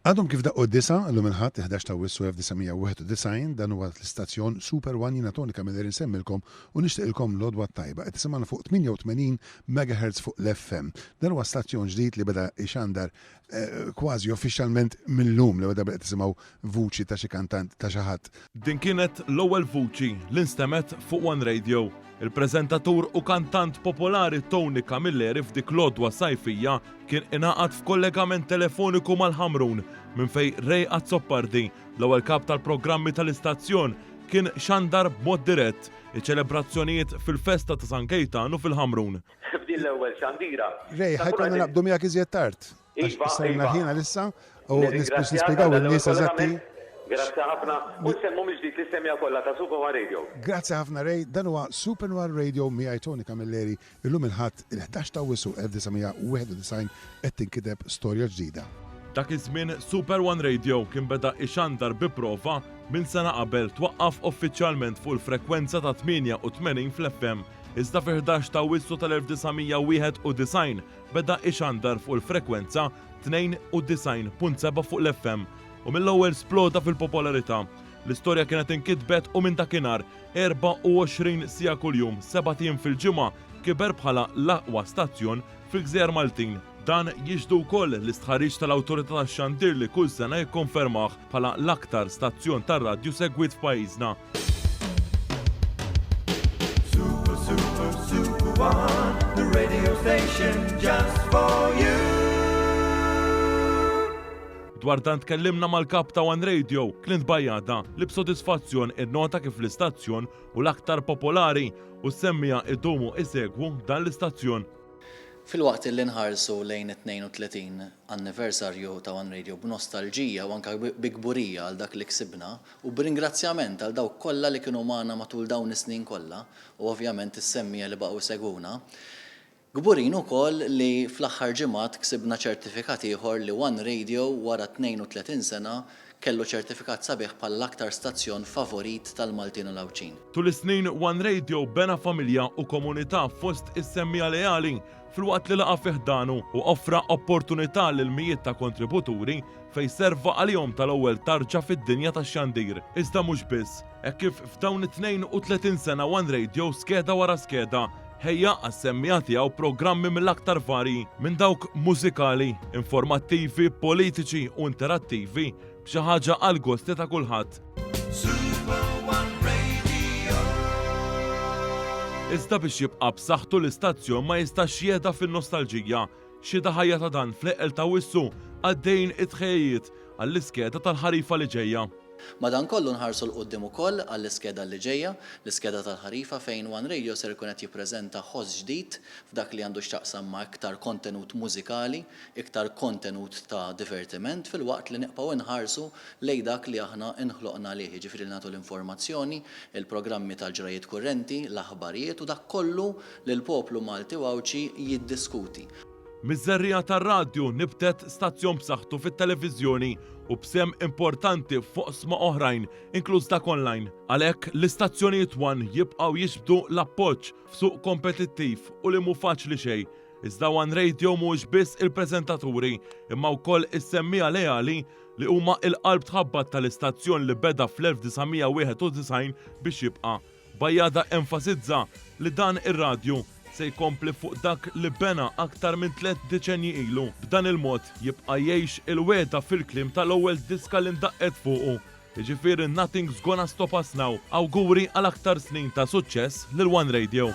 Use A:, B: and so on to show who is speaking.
A: Għadhom kif daqqu d-disa, l-lum il-ħat 11 ta' wissu 1991, dan huwa l-istazzjon Super One jina Tony Camilleri nsemmilkom u nixtieqilkom l-odwa tajba. Qed tisimgħuna fuq 88 MHz fuq l-FM. Dan huwa stazzjon ġdid li beda ixandar kważi uffiċjalment mill-lum li beda tisimgħu vuċi ta' xi kantant ta' xi ħadd.
B: Din kienet l-ewwel vuċi li nstemet fuq One Radio. Il-preżentatur u kantant popolari Tony Camilleri f'dik l-odwa sajfija kien ingħaqad f'kollegament telefoniku mal-Ħamrun minn fejn Ray Azzoppardi, l-ewwel kap tal-programmi tal-istazzjon, kien xandar b'mod dirett iċ-ċelebrazzjonijiet fil-festa ta' San Kejtanu fil-Ħamrun.
C: F'din l-ewwel xandira.
A: Ray, ħajkonna naqbdu miegħek iżjed tard. Iva. Ħina lissa u nispjegaw in-nies eżatti.
C: Grazzi ħafna u semmu mill-ġdid l-istemja kollha ta' Super One Radio.
A: Grazzi ħafna Ray, dan huwa Super One Radio miegħi Tony Camilleri illum il-ħadd il-11 ta' wissu 1991 qed tinkiteb storja ġdida.
B: Dak iż-żmien Super One Radio kien beda ixandar bi prova minn sena qabel twaqqaf uffiċjalment fuq il-frekwenza ta' 88 fl-FM. Iżda fi-11 ta' wissu tal-1991 beda ixandar fuq il-frekwenza 92.7 fuq l-FM. U mill-ewwel sploda fil-popolarità. L-istorja kienet inkitbet u minn dakinhar 24 sija kuljum, 7 tiem fil-ġimgħa kiber bħala l-aqwa stazzjon fil-Gżejjer Maltin. Dan jiġdu wkoll l-istħarriġ tal-Awtorità tax-Xandir li kull sena jikkonfermah bħala l-aktar stazzjon tar-radju segwit f'pajjiżna.
D: Super One, the radio station just for you.
B: Dwar dan tkellimna mal-kap ta' One Radio, Clint Bajjada, li b'sodisfazzjon innota kif l-istazzjon u l-aktar popolari u semmija idumu isegwu dan l-istazzjon.
E: Fil-waqt li nħarsu lejn 32 anniversarju ta' One Radio b'nostalġija u anke bigburija għal dak li ksibna u b'ringrazzjament għal dawk kollha li kienu magħna matul dawn is-snin kollha u ovvjament is-semmija li baqgħu segwuna. Gburin ukoll li fl-aħħar ġimgħat ksibna ċertifikat ieħor li One Radio wara 32 sena kellu ċertifikat sabiħ bħall-aktar stazzjon favorit tal-Maltin u l-Awċin.
B: Tul is-snin One Radio bena familja u komunità fost is-semmija leali fil-waqt li laqa' fih danu u offra opportunità lil mijiet ta' kontributuri fejn serva għalihom tal-ewwel tarġa fid-dinja tax-xandir. Iżda mhux biss, hekk kif f'dawn 32 sena One Radio skeda wara skeda ħejja għas-semmija tiegħu programmi mill-aktar varji minn dawk mużikali, informattivi, politiċi u interattivi b'xi ħaġa għal gosti ta' kulħadd. Iżda biex jibqa' b'saħħtu l-istazzjon ma jistax jieda fin-nostalġija. Xi ħajja ta' dan fl-eqel ta' wissu għaddejn it-tħejjiet għall-iskeda tal-ħarifa li ġejja.
E: Madankollu nħarsu l-qoddim ukoll għall-iskeda li ġejja, l-iskeda tal-ħarifa fejn One Radio ser ikun qed jippreżenta ħoss ġdid f'dak li għandu x'taqsam ma' iktar kontenut mużikali, iktar kontenut ta' divertiment fil-waqt li neqgħu nħarsu lejn dak li aħna inħloqna lih, jiġifieri nagħtu l-informazzjoni, il-programmi tal-ġrajiet kurrenti, l-aħbarijiet u dak kollu li l-poplu Malti u Awċi jiddiskuti.
B: Miż-żerrija tar-radju nibtet stazzjon b'saħħtu fit-televiżjoni u b'sem importanti fuq sma oħrajn, inkluż dak online. Għalhekk l-istazzjonijiet One jibqgħu jixbdu l-appoġġ f'suq kompetittiv u li mhu faċli xejn. Iżda One Radio mhux biss il-preżentaturi imma wkoll is-semmija leali li huma l-qalb tħabbat tal-istazzjon li beda fl-1991 biex jibqa'. Bajjada enfasizza li dan ir-radju se jkompli fuq dak li bena aktar minn 3 deċenji ilu. B'dan il-mod jibqa' jgħix il-weda fil-kliem tal-ewwel diska li ndaqqet fuqu. Jiġifieri Nothing's Gonna Stop Us Now. Awguri għal aktar snin ta' suċċess lil One Radio.